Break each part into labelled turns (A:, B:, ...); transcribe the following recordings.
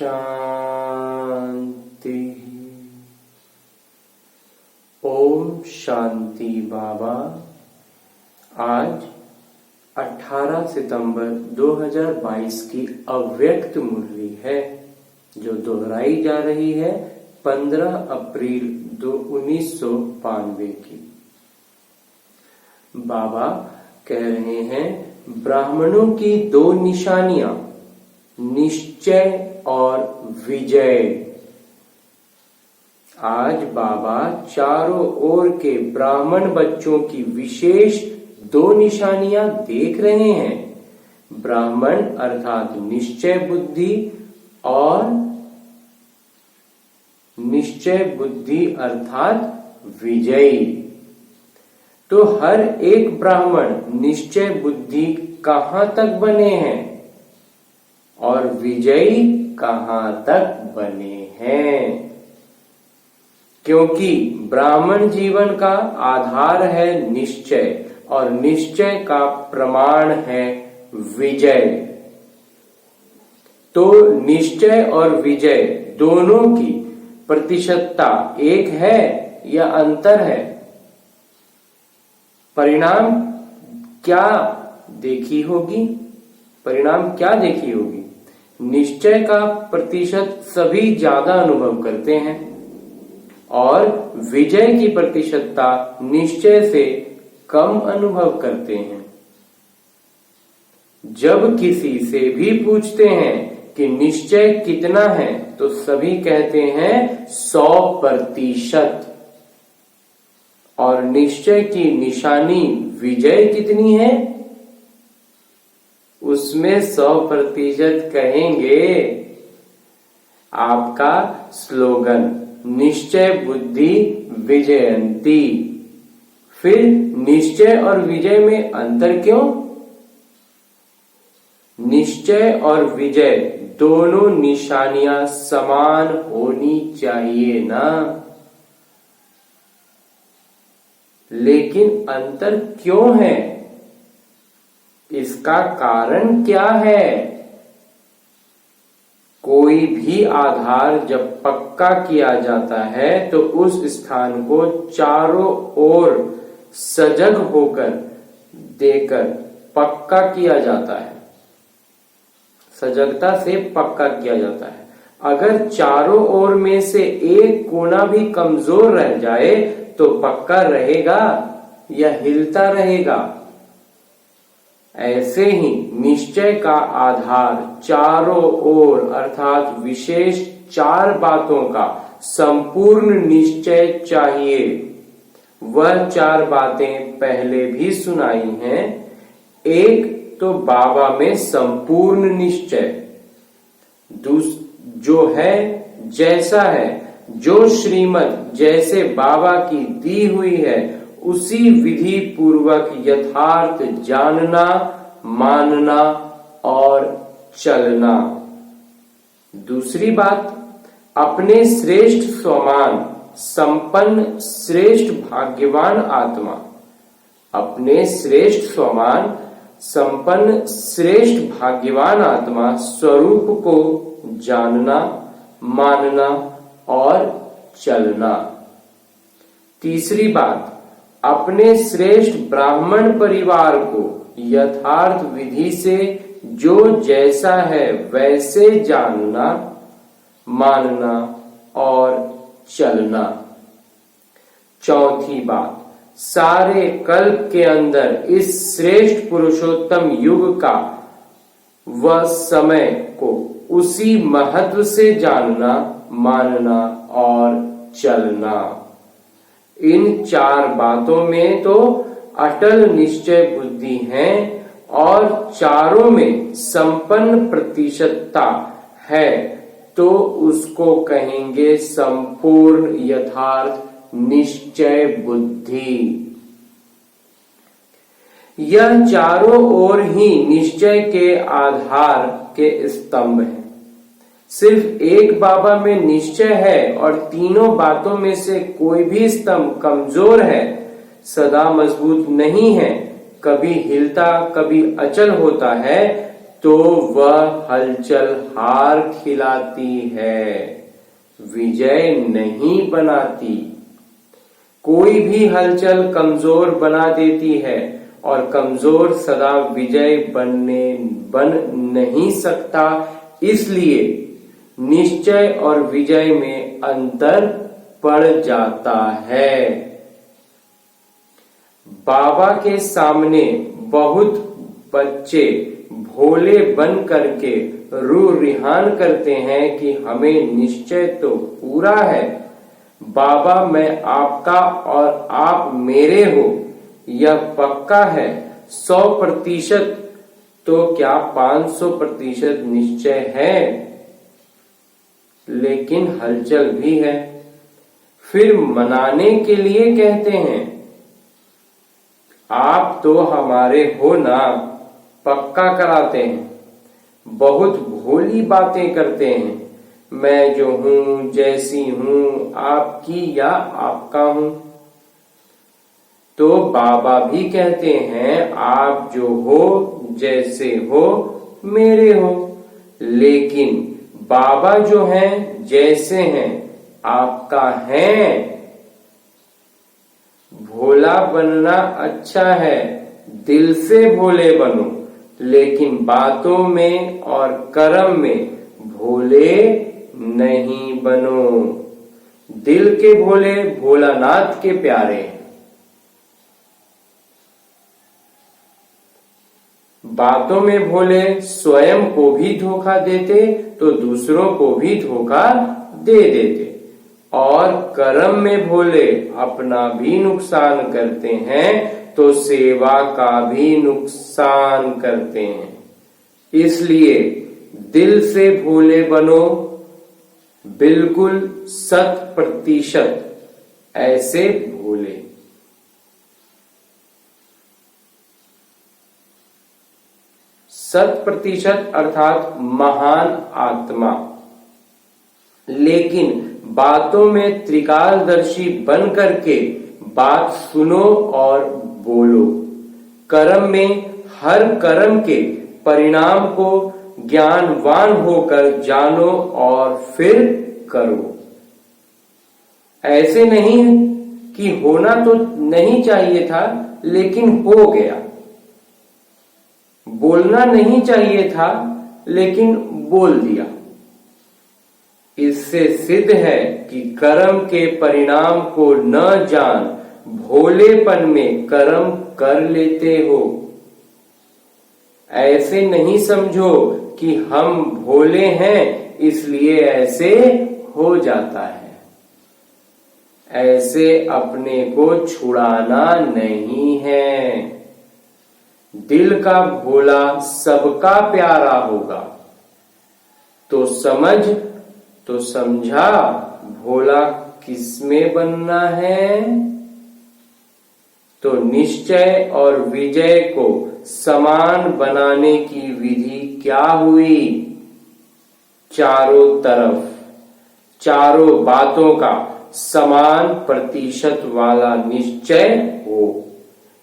A: शांति। ओम शांति। बाबा आज 18 सितंबर 2022 की अव्यक्त मुरली है जो दोहराई जा रही है 15 अप्रैल 1992 की। बाबा कह रहे हैं ब्राह्मणों की दो निशानियां, निश्चय और विजय। आज बाबा चारों ओर के ब्राह्मण बच्चों की विशेष दो निशानियां देख रहे हैं। ब्राह्मण अर्थात निश्चय बुद्धि और निश्चय बुद्धि अर्थात विजयी। तो हर एक ब्राह्मण निश्चय बुद्धि कहां तक बने हैं और विजयी कहां तक बने हैं? क्योंकि ब्राह्मण जीवन का आधार है निश्चय और निश्चय का प्रमाण है विजय। तो निश्चय और विजय दोनों की प्रतिशतता एक है या अंतर है? परिणाम क्या देखी होगी? निश्चय का प्रतिशत सभी ज्यादा अनुभव करते हैं और विजय की प्रतिशतता निश्चय से कम अनुभव करते हैं। जब किसी से भी पूछते हैं कि निश्चय कितना है तो सभी कहते हैं 100%। और निश्चय की निशानी विजय कितनी है उसमें 100% कहेंगे। आपका स्लोगन निश्चय बुद्धि विजयंती। फिर निश्चय और विजय में अंतर क्यों? निश्चय और विजय दोनों निशानियां समान होनी चाहिए ना। लेकिन अंतर क्यों है? इसका कारण क्या है? कोई भी आधार जब पक्का किया जाता है तो उस स्थान को चारों ओर सजग होकर देकर पक्का किया जाता है। सजगता से पक्का किया जाता है। अगर चारों ओर में से एक कोना भी कमजोर रह जाए तो पक्का रहेगा या हिलता रहेगा? ऐसे ही निश्चय का आधार चारों ओर अर्थात विशेष 4 बातों का संपूर्ण निश्चय चाहिए। वह 4 बातें पहले भी सुनाई हैं। एक तो बाबा में संपूर्ण निश्चय, जो है जैसा है, जो श्रीमत जैसे बाबा की दी हुई है उसी विधि पूर्वक यथार्थ जानना, मानना और चलना। दूसरी बात, अपने श्रेष्ठ स्वमान संपन्न श्रेष्ठ भाग्यवान आत्मा, अपने श्रेष्ठ स्वमान संपन्न श्रेष्ठ भाग्यवान आत्मा स्वरूप को जानना, मानना और चलना। तीसरी बात, अपने श्रेष्ठ ब्राह्मण परिवार को यथार्थ विधि से जो जैसा है वैसे जानना, मानना और चलना। चौथी बात, सारे कल्प के अंदर इस श्रेष्ठ पुरुषोत्तम युग का व समय को उसी महत्व से जानना, मानना और चलना। इन 4 बातों में तो अटल निश्चय बुद्धि है और चारों में संपन्न प्रतिशतता है तो उसको कहेंगे संपूर्ण यथार्थ निश्चय बुद्धि। यह चारों ओर ही निश्चय के आधार के स्तंभ हैं। सिर्फ एक बाबा में निश्चय है और तीनों बातों में से कोई भी स्तंभ कमजोर है, सदा मजबूत नहीं है, कभी हिलता कभी अचल होता है, तो वह हलचल हार खिलाती है, विजय नहीं बनाती। कोई भी हलचल कमजोर बना देती है और कमजोर सदा विजय बन नहीं सकता। इसलिए निश्चय और विजय में अंतर पड़ जाता है। बाबा के सामने बहुत बच्चे भोले बन करके रू रिहान करते हैं कि हमें निश्चय तो पूरा है, बाबा मैं आपका और आप मेरे हो, यह पक्का है। 100% तो क्या 500% निश्चय है, लेकिन हलचल भी है। फिर मनाने के लिए कहते हैं, आप तो हमारे हो ना, पक्का कराते हैं। बहुत भोली बातें करते हैं, मैं जो हूं, जैसी हूं, आपकी या आपका हूं। तो बाबा भी कहते हैं, आप जो हो, जैसे हो, मेरे हो। लेकिन बाबा जो हैं, जैसे हैं, आपका हैं। भोला बनना अच्छा है, दिल से भोले बनो, लेकिन बातों में और कर्म में भोले नहीं बनो। दिल के भोले भोलानाथ के प्यारे। बातों में भोले स्वयं को भी धोखा देते तो दूसरों को भी धोखा दे देते, और कर्म में भोले अपना भी नुकसान करते हैं तो सेवा का भी नुकसान करते हैं। इसलिए दिल से भोले बनो, बिल्कुल 100% ऐसे भोले। शत प्रतिशत अर्थात महान आत्मा। लेकिन बातों में त्रिकालदर्शी बन करके बात सुनो और बोलो। कर्म में हर कर्म के परिणाम को ज्ञानवान होकर जानो और फिर करो। ऐसे नहीं कि होना तो नहीं चाहिए था लेकिन हो गया, बोलना नहीं चाहिए था लेकिन बोल दिया। इससे सिद्ध है कि कर्म के परिणाम को न जान भोलेपन में कर्म कर लेते हो। ऐसे नहीं समझो कि हम भोले हैं इसलिए ऐसे हो जाता है। ऐसे अपने को छुड़ाना नहीं है। दिल का भोला सबका प्यारा होगा। तो समझा भोला किसमें बनना है। तो निश्चय और विजय को समान बनाने की विधि क्या हुई। चारों तरफ चारों बातों का समान प्रतिशत वाला निश्चय हो।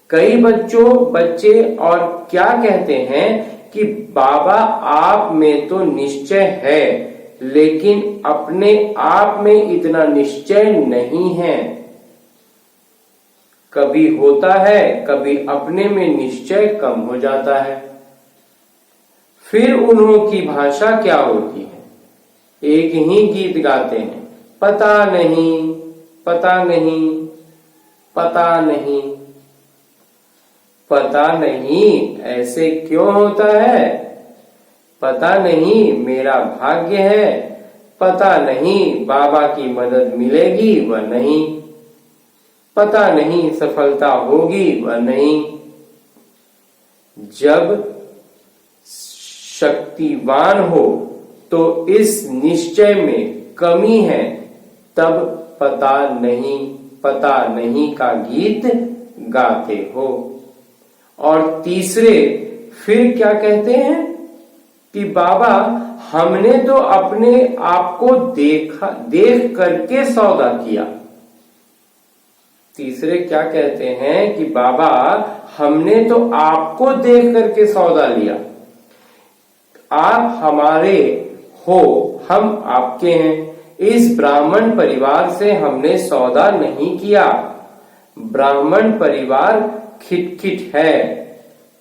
A: कई बच्चे और क्या कहते हैं कि बाबा आप में तो निश्चय है लेकिन अपने आप में इतना निश्चय नहीं है। कभी होता है, कभी अपने में निश्चय कम हो जाता है। फिर उन्हों की भाषा क्या होती है, एक ही गीत गाते हैं, पता नहीं पता नहीं पता नहीं पता नहीं। ऐसे क्यों होता है। पता नहीं मेरा भाग्य है, पता नहीं बाबा की मदद मिलेगी व नहीं, पता नहीं सफलता होगी व नहीं। जब शक्तिवान हो तो इस निश्चय में कमी है, तब पता नहीं का गीत गाते हो। और तीसरे फिर क्या कहते हैं कि बाबा हमने तो अपने आप को देख करके सौदा किया। तीसरे क्या कहते हैं कि बाबा हमने तो आपको देख करके सौदा लिया। आप हमारे हो, हम आपके हैं। इस ब्राह्मण परिवार से हमने सौदा नहीं किया। ब्राह्मण परिवार खिटखिट है,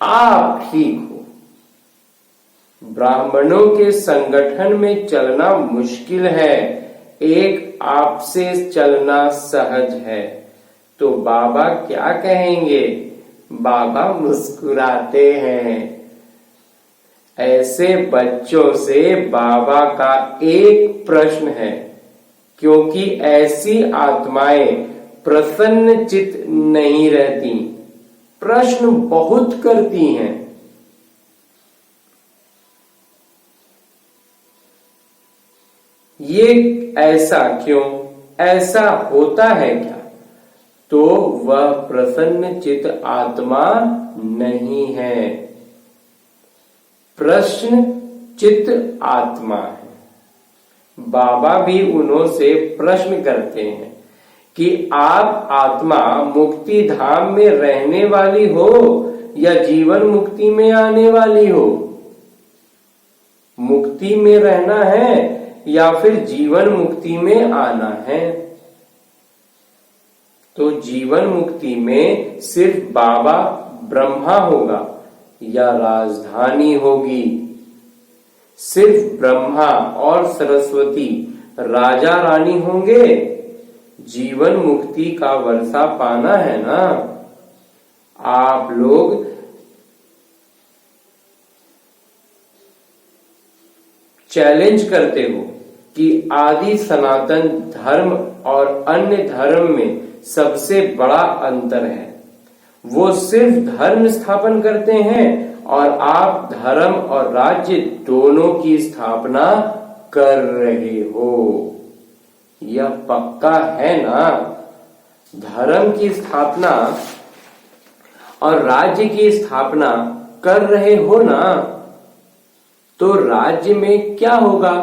A: आप ठीक हो। ब्राह्मणों के संगठन में चलना मुश्किल है, एक आपसे चलना सहज है। तो बाबा क्या कहेंगे? बाबा मुस्कुराते हैं। ऐसे बच्चों से बाबा का एक प्रश्न है, क्योंकि ऐसी आत्माएं प्रसन्न चित्त नहीं रहती, प्रश्न बहुत करती हैं। ये ऐसा क्यों? ऐसा होता है क्या? तो वह प्रसन्न चित्त आत्मा नहीं है, प्रश्न चित्त आत्मा है। बाबा भी उनसे प्रश्न करते हैं कि आप आत्मा मुक्ति धाम में रहने वाली हो या जीवन मुक्ति में आने वाली हो? मुक्ति में रहना है या फिर जीवन मुक्ति में आना है? तो जीवन मुक्ति में सिर्फ बाबा ब्रह्मा होगा या राजधानी होगी? सिर्फ ब्रह्मा और सरस्वती राजा रानी होंगे? जीवन मुक्ति का वर्षा पाना है ना। आप लोग चैलेंज करते हो कि आदि सनातन धर्म और अन्य धर्म में सबसे बड़ा अंतर है। वो सिर्फ धर्म स्थापन करते हैं और आप धर्म और राज्य दोनों की स्थापना कर रहे हो। यह पक्का है ना? धर्म की स्थापना और राज्य की स्थापना कर रहे हो ना? तो राज्य में क्या होगा?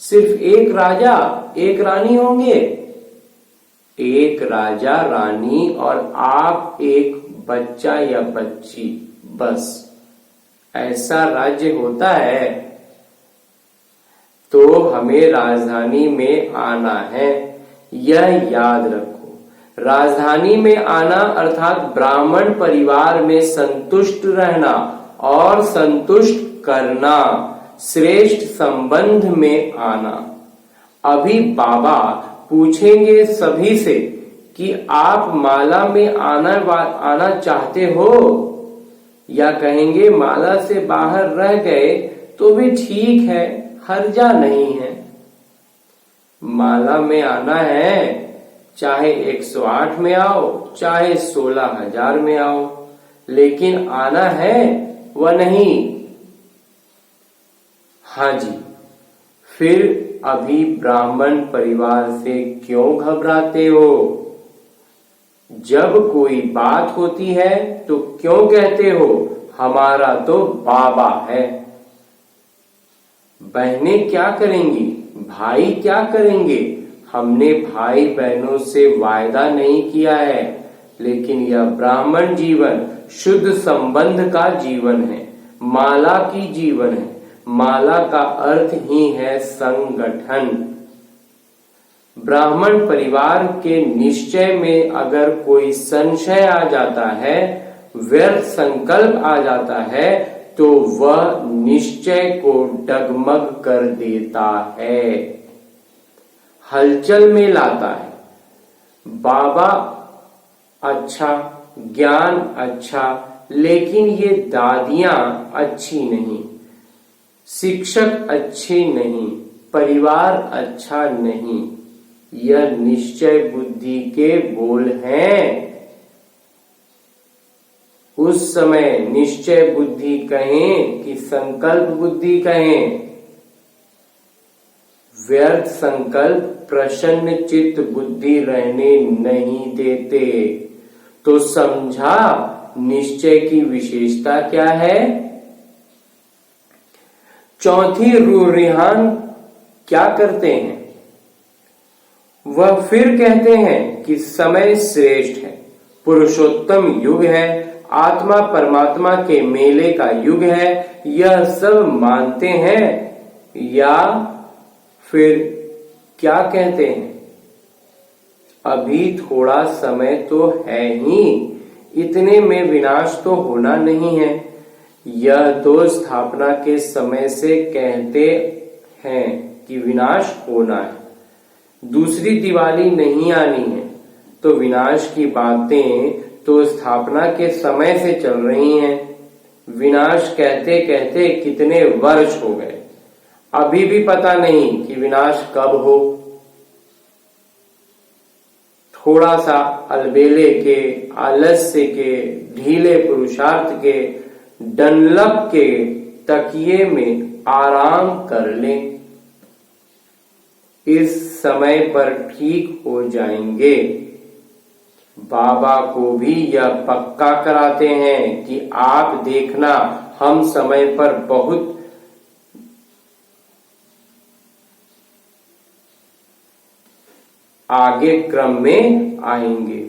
A: सिर्फ एक राजा एक रानी होंगे? एक राजा रानी और आप एक बच्चा या बच्ची, बस ऐसा राज्य होता है। तो हमें राजधानी में आना है, यह याद रखो। राजधानी में आना अर्थात ब्राह्मण परिवार में संतुष्ट रहना और संतुष्ट करना, श्रेष्ठ संबंध में आना। अभी बाबा पूछेंगे सभी से कि आप माला में आना चाहते हो, या कहेंगे माला से बाहर रह गए तो भी ठीक है, हर्जा नहीं है। माला में आना है, चाहे 108 में आओ चाहे 16,000 में आओ, लेकिन आना है वह नहीं। हाँ जी, फिर अभी ब्राह्मण परिवार से क्यों घबराते हो? जब कोई बात होती है तो क्यों कहते हो हमारा तो बाबा है? बहनें क्या करेंगी, भाई क्या करेंगे? हमने भाई बहनों से वायदा नहीं किया है, लेकिन यह ब्राह्मण जीवन शुद्ध संबंध का जीवन है, माला की जीवन है। माला का अर्थ ही है संगठन। ब्राह्मण परिवार के निश्चय में अगर कोई संशय आ जाता है, व्यर्थ संकल्प आ जाता है, तो वह निश्चय को डगमग कर देता है, हलचल में लाता है। बाबा अच्छा, ज्ञान अच्छा, लेकिन ये दादियां अच्छी नहीं, शिक्षक अच्छे नहीं, परिवार अच्छा नहीं। यह निश्चय बुद्धि के बोल हैं। उस समय निश्चय बुद्धि कहें कि संकल्प बुद्धि कहें, व्यर्थ संकल्प प्रसन्न चित्त बुद्धि रहने नहीं देते। तो समझा निश्चय की विशेषता क्या है? चौथी रूहान क्या करते हैं? वह फिर कहते हैं कि समय श्रेष्ठ है, पुरुषोत्तम युग है, आत्मा परमात्मा के मेले का युग है, यह सब मानते हैं या फिर क्या कहते हैं? अभी थोड़ा समय तो है ही, इतने में विनाश तो होना नहीं है। यह तो स्थापना के समय से कहते हैं कि विनाश होना है, दूसरी दिवाली नहीं आनी है। तो विनाश की बातें तो स्थापना के समय से चल रही हैं। विनाश कहते कहते कितने वर्ष हो गए, अभी भी पता नहीं कि विनाश कब हो। थोड़ा सा अलबेले के, आलस्य के, ढीले पुरुषार्थ के, डनलप के तकिए में आराम कर लें, इस समय पर ठीक हो जाएंगे। बाबा को भी यह पक्का कराते हैं कि आप देखना, हम समय पर बहुत आगे क्रम में आएंगे।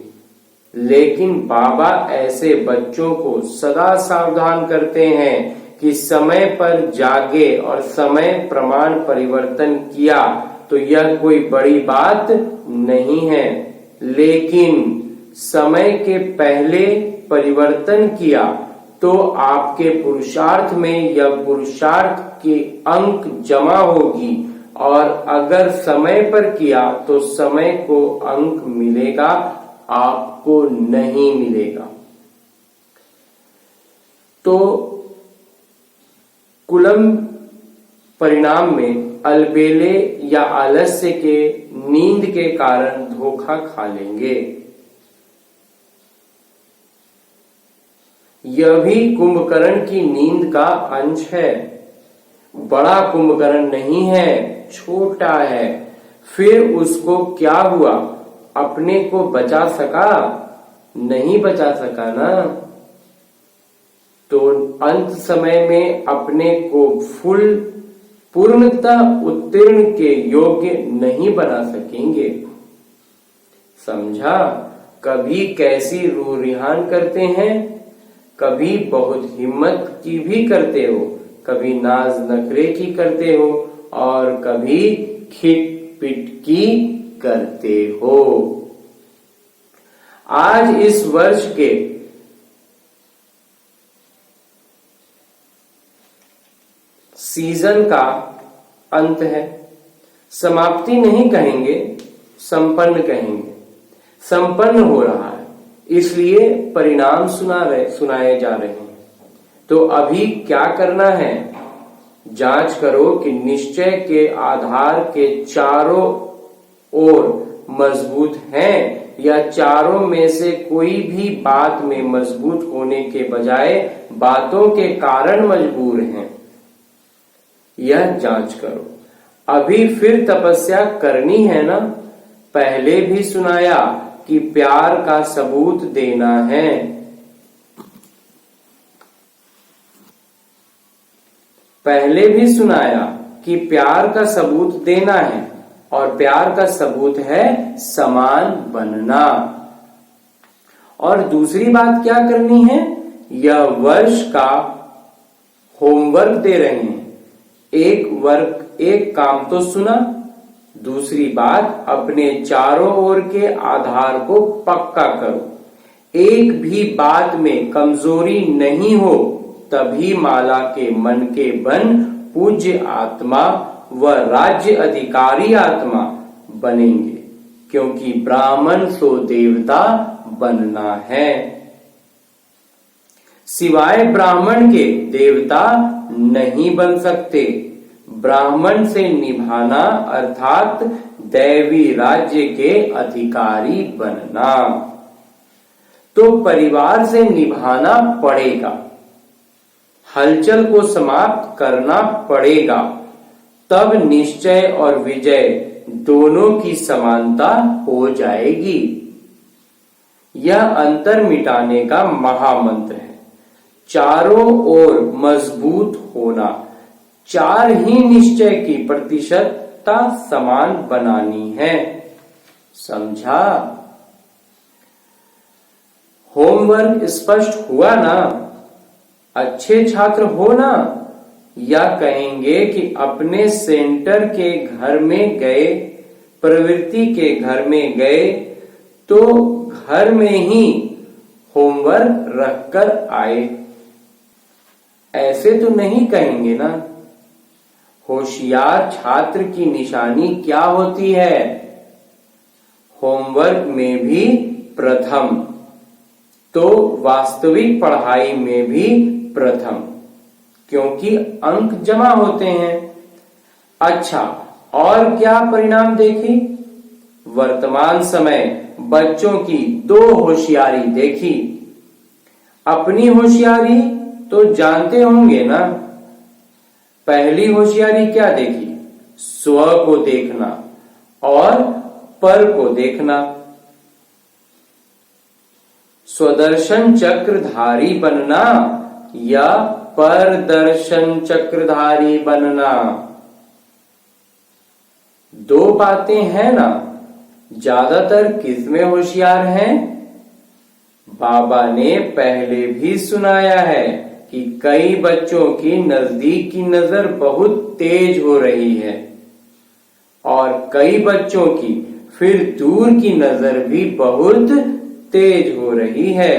A: लेकिन बाबा ऐसे बच्चों को सदा सावधान करते हैं कि समय पर जागे और समय प्रमाण परिवर्तन किया तो यह कोई बड़ी बात नहीं है, लेकिन समय के पहले परिवर्तन किया तो आपके पुरुषार्थ में यह पुरुषार्थ के अंक जमा होगी, और अगर समय पर किया तो समय को अंक मिलेगा, आपको नहीं मिलेगा। तो कुलम परिणाम में अलबेले या आलस्य के, नींद के कारण धोखा खा लेंगे। यह भी कुंभकर्ण की नींद का अंश है, बड़ा कुंभकर्ण नहीं है, छोटा है। फिर उसको क्या हुआ? अपने को बचा सका? नहीं बचा सका ना। तो अंत समय में अपने को पूर्णतः उत्तीर्ण के योग्य नहीं बना सकेंगे। समझा? कभी कैसी रूह रिहान करते हैं, कभी बहुत हिम्मत की भी करते हो, कभी नाज नखरे की करते हो, और कभी खिट पिट की करते हो। आज इस वर्ष के सीजन का अंत है। समाप्ति नहीं कहेंगे, संपन्न कहेंगे। संपन्न हो रहा है, इसलिए परिणाम सुनाए जा रहे हैं। तो अभी क्या करना है? जांच करो कि निश्चय के आधार के चारों ओर मजबूत हैं, या चारों में से कोई भी बात में मजबूत होने के बजाय बातों के कारण मजबूर हैं। यह जांच करो। अभी फिर तपस्या करनी है ना? पहले भी सुनाया कि प्यार का सबूत देना है। पहले भी सुनाया कि प्यार का सबूत देना है, और प्यार का सबूत है समान बनना। और दूसरी बात क्या करनी है? यह वर्ष का होमवर्क दे रहे हैं। एक काम तो सुना, दूसरी बात अपने चारों ओर के आधार को पक्का करो। एक भी बात में कमजोरी नहीं हो, तभी माला के मन के बन पूज्य आत्मा व राज्य अधिकारी आत्मा बनेंगे, क्योंकि ब्राह्मण सो देवता बनना है। सिवाय ब्राह्मण के देवता नहीं बन सकते। ब्राह्मण से निभाना अर्थात दैवी राज्य के अधिकारी बनना। तो परिवार से निभाना पड़ेगा, हलचल को समाप्त करना पड़ेगा, तब निश्चय और विजय दोनों की समानता हो जाएगी। यह अंतर मिटाने का महामंत्र है। चारों ओर मजबूत होना, चार ही निश्चय की प्रतिशतता समान बनानी है। समझा? होमवर्क स्पष्ट हुआ ना? अच्छे छात्र हो ना? या कहेंगे कि अपने सेंटर के घर में गए, प्रवृत्ति के घर में गए तो घर में ही होमवर्क रखकर आए। ऐसे तो नहीं कहेंगे ना। होशियार छात्र की निशानी क्या होती है? होमवर्क में भी प्रथम, तो वास्तविक पढ़ाई में भी प्रथम, क्योंकि अंक जमा होते हैं। अच्छा, और क्या परिणाम देखी? वर्तमान समय बच्चों की दो होशियारी देखी। अपनी होशियारी तो जानते होंगे ना। पहली होशियारी क्या देखी? स्व को देखना और पर को देखना। स्वदर्शन चक्रधारी बनना या परदर्शन चक्रधारी बनना, दो बातें हैं ना। ज्यादातर किसमें होशियार हैं? बाबा ने पहले भी सुनाया है कि कई बच्चों की नजदीक की नजर बहुत तेज हो रही है और कई बच्चों की फिर दूर की नजर भी बहुत तेज हो रही है,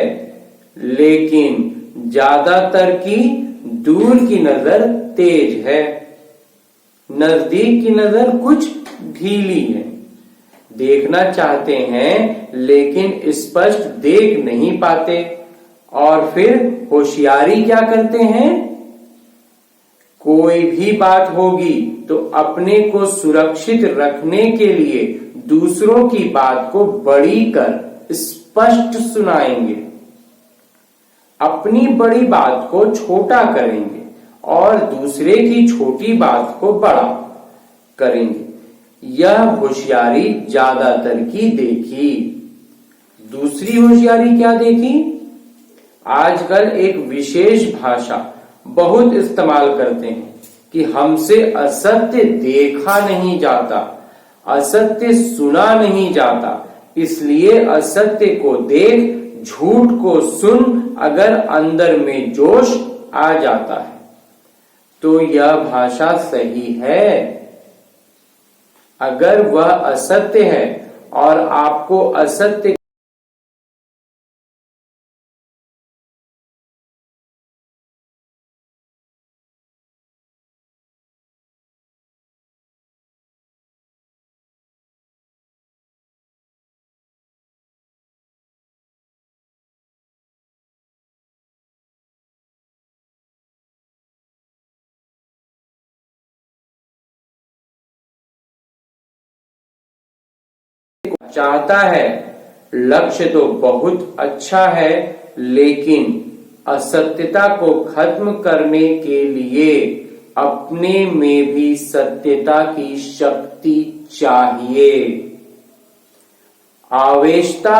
A: लेकिन ज्यादातर की दूर की नजर तेज है, नजदीक की नजर कुछ ढीली है। देखना चाहते हैं लेकिन स्पष्ट देख नहीं पाते। और फिर होशियारी क्या करते हैं? कोई भी बात होगी तो अपने को सुरक्षित रखने के लिए दूसरों की बात को बड़ी कर स्पष्ट सुनाएंगे, अपनी बड़ी बात को छोटा करेंगे और दूसरे की छोटी बात को बड़ा करेंगे। यह होशियारी ज्यादातर की देखी। दूसरी होशियारी क्या देखी? आजकल एक विशेष भाषा बहुत इस्तेमाल करते हैं कि हमसे असत्य देखा नहीं जाता, असत्य सुना नहीं जाता, इसलिए असत्य को देख, झूठ को सुन अगर अंदर में जोश आ जाता है तो यह भाषा सही है। अगर वह असत्य है और आपको असत्य चाहता है, लक्ष्य तो बहुत अच्छा है, लेकिन असत्यता को खत्म करने के लिए अपने में भी सत्यता की शक्ति चाहिए। आवेशता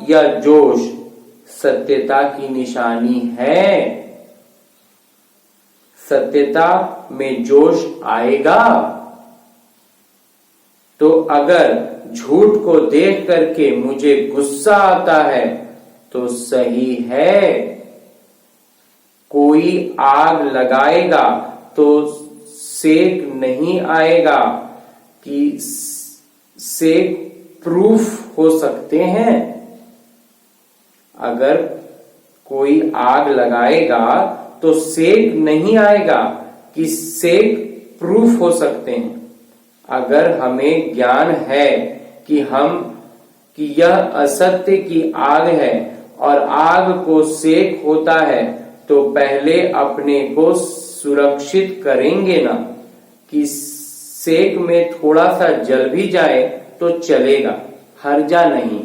A: या जोश सत्यता की निशानी है। सत्यता में जोश आएगा तो अगर झूठ को देख करके मुझे गुस्सा आता है तो सही है। कोई आग लगाएगा तो सेक नहीं आएगा कि सेक प्रूफ हो सकते हैं। अगर कोई आग लगाएगा तो सेक नहीं आएगा कि सेक प्रूफ हो सकते हैं। अगर हमें ज्ञान है कि यह असत्य की आग है और आग को सेक होता है तो पहले अपने को सुरक्षित करेंगे ना कि सेक में थोड़ा सा जल भी जाए तो चलेगा, हर्जा नहीं।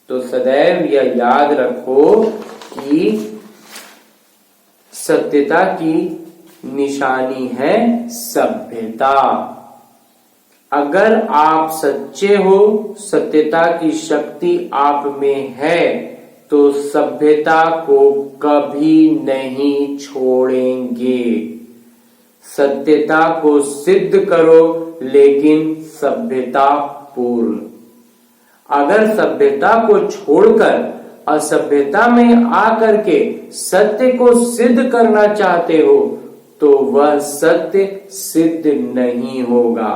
A: तो सदैव यह याद रखो कि सत्यता की निशानी है सभ्यता। अगर आप सच्चे हो, सत्यता की शक्ति आप में है तो सभ्यता को कभी नहीं छोड़ेंगे। सत्यता को सिद्ध करो लेकिन सभ्यता पूर्ण। अगर सभ्यता को छोड़कर असभ्यता में आकर के सत्य को सिद्ध करना चाहते हो तो वह सत्य सिद्ध नहीं होगा।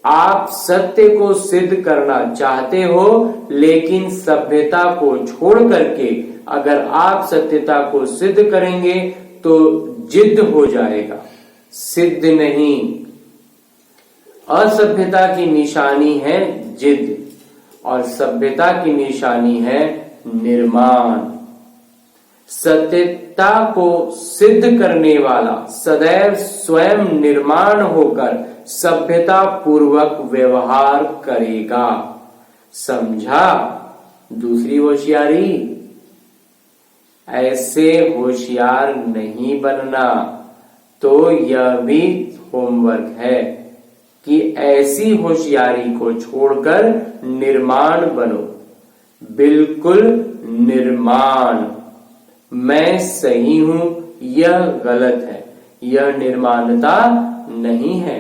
A: आप सत्य को सिद्ध करना चाहते हो, लेकिन सभ्यता को छोड़ करके अगर आप सत्यता को सिद्ध करेंगे तो जिद्द हो जाएगा, सिद्ध नहीं। असभ्यता की निशानी है जिद और सभ्यता की निशानी है निर्माण। सत्यता को सिद्ध करने वाला सदैव स्वयं निर्माण होकर सभ्यता पूर्वक व्यवहार करेगा। समझा दूसरी होशियारी? ऐसे होशियार नहीं बनना। तो यह भी होमवर्क है कि ऐसी होशियारी को छोड़कर निर्माण बनो। बिल्कुल निर्माण। मैं सही हूं, यह गलत है, यह निर्माणता नहीं है।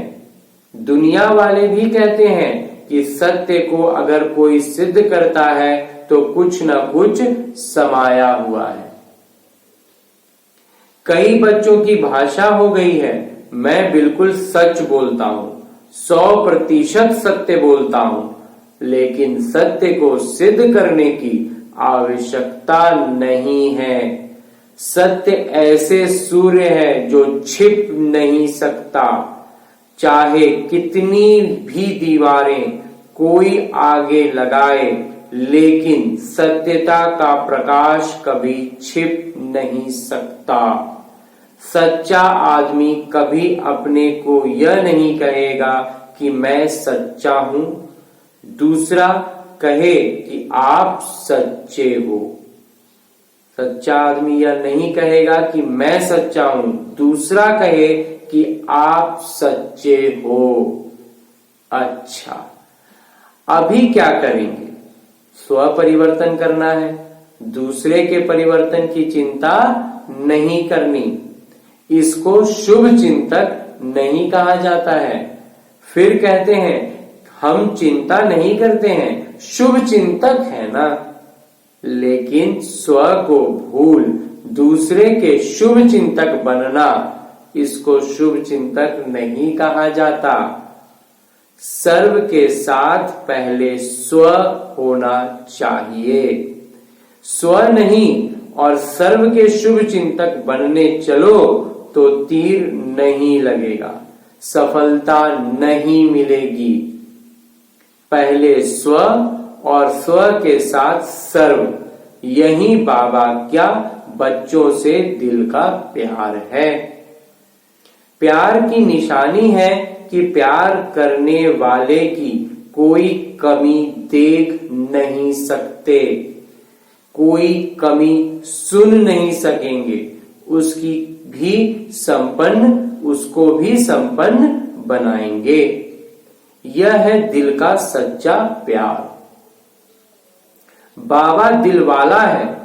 A: दुनिया वाले भी कहते हैं कि सत्य को अगर कोई सिद्ध करता है तो कुछ न कुछ समाया हुआ है। कई बच्चों की भाषा हो गई है, मैं बिल्कुल सच बोलता हूं, 100% सत्य बोलता हूं, लेकिन सत्य को सिद्ध करने की आवश्यकता नहीं है। सत्य ऐसे सूर्य है जो छिप नहीं सकता। चाहे कितनी भी दीवारें कोई आगे लगाए, लेकिन सत्यता का प्रकाश कभी छिप नहीं सकता। सच्चा आदमी कभी अपने को यह नहीं कहेगा कि मैं सच्चा हूं, दूसरा कहे कि आप सच्चे हो। सच्चा आदमी यह नहीं कहेगा कि मैं सच्चा हूं, दूसरा कहे कि आप सच्चे हो। अच्छा, अभी क्या करेंगे? स्व परिवर्तन करना है, दूसरे के परिवर्तन की चिंता नहीं करनी। इसको शुभ चिंतक नहीं कहा जाता है। फिर कहते हैं हम चिंता नहीं करते हैं, शुभ चिंतक है ना। लेकिन स्व को भूल दूसरे के शुभ चिंतक बनना, इसको शुभ चिंतक नहीं कहा जाता। सर्व के साथ पहले स्व होना चाहिए। स्व नहीं और सर्व के शुभ चिंतक बनने चलो तो तीर नहीं लगेगा, सफलता नहीं मिलेगी। पहले स्व और स्व के साथ सर्व, यही बाबा क्या बच्चों से दिल का प्यार है। प्यार की निशानी है कि प्यार करने वाले की कोई कमी देख नहीं सकते, कोई कमी सुन नहीं सकेंगे, उसको भी संपन्न बनाएंगे। यह है दिल का सच्चा प्यार। बाबा दिल वाला है,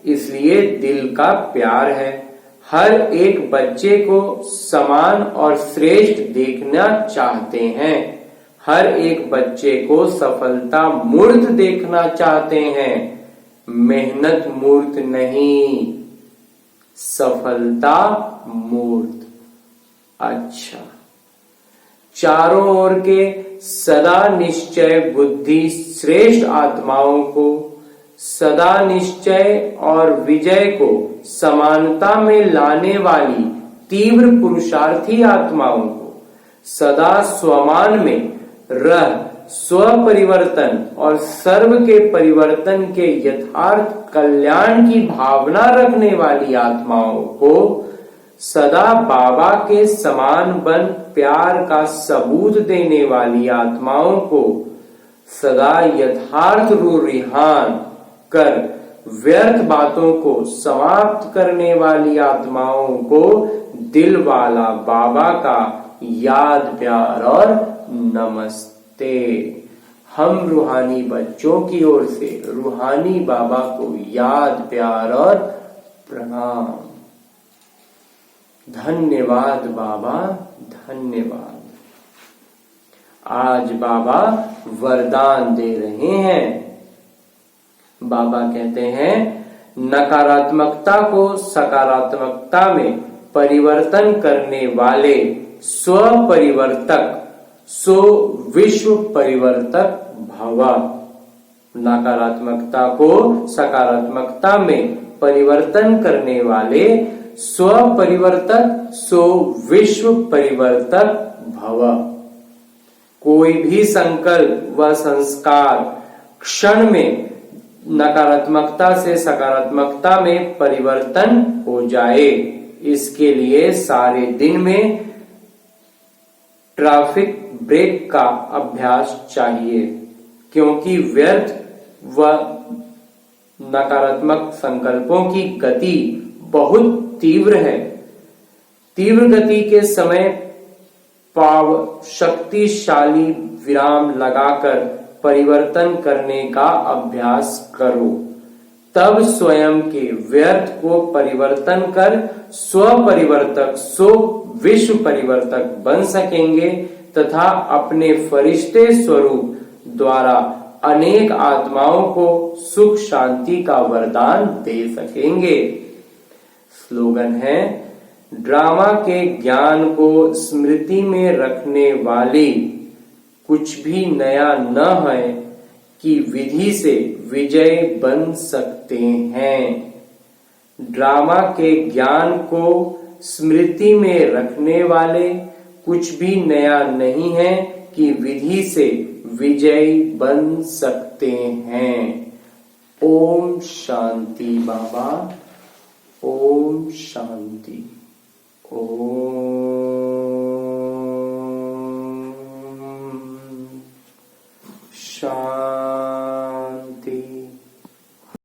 A: इसलिए दिल का प्यार है। हर एक बच्चे को समान और श्रेष्ठ देखना चाहते हैं। हर एक बच्चे को सफलता मूर्त देखना चाहते हैं, मेहनत मूर्त नहीं, सफलता मूर्त। अच्छा, चारों ओर के सदा निश्चय बुद्धि श्रेष्ठ आत्माओं को, सदा निश्चय और विजय को समानता में लाने वाली तीव्र पुरुषार्थी आत्माओं को, सदा स्वमान में रह स्व परिवर्तन और सर्व के परिवर्तन के यथार्थ कल्याण की भावना रखने वाली आत्माओं को, सदा बाबा के समान बन प्यार का सबूत देने वाली आत्माओं को, सदा यथार्थ रुझान कर व्यर्थ बातों को समाप्त करने वाली आत्माओं को दिल वाला बाबा का याद प्यार और नमस्ते। हम रूहानी बच्चों की ओर से रूहानी बाबा को याद प्यार और प्रणाम। धन्यवाद बाबा, धन्यवाद। आज बाबा वरदान दे रहे हैं। बाबा कहते हैं नकारात्मकता को सकारात्मकता में परिवर्तन करने वाले स्व परिवर्तक सो विश्व परिवर्तक भव। नकारात्मकता को सकारात्मकता में परिवर्तन करने वाले स्व परिवर्तक सो विश्व परिवर्तक भव। कोई भी संकल्प व संस्कार क्षण में नकारात्मकता से सकारात्मकता में परिवर्तन हो जाए, इसके लिए सारे दिन में ट्रैफिक ब्रेक का अभ्यास चाहिए, क्योंकि व्यर्थ व नकारात्मक संकल्पों की गति बहुत तीव्र है। तीव्र गति के समय शक्तिशाली विराम लगाकर परिवर्तन करने का अभ्यास करो, तब स्वयं के व्यर्थ को परिवर्तन कर स्व परिवर्तक सो विश्व परिवर्तक बन सकेंगे तथा अपने फरिश्ते स्वरूप द्वारा अनेक आत्माओं को सुख शांति का वरदान दे सकेंगे। स्लोगन है, ड्रामा के ज्ञान को स्मृति में रखने वाली कुछ भी नया न है कि विधि से विजय बन सकते हैं। ड्रामा के ज्ञान को स्मृति में रखने वाले कुछ भी नया नहीं है कि विधि से विजय बन सकते हैं। ओम शांति बाबा, ओम शांति, ओम शांति।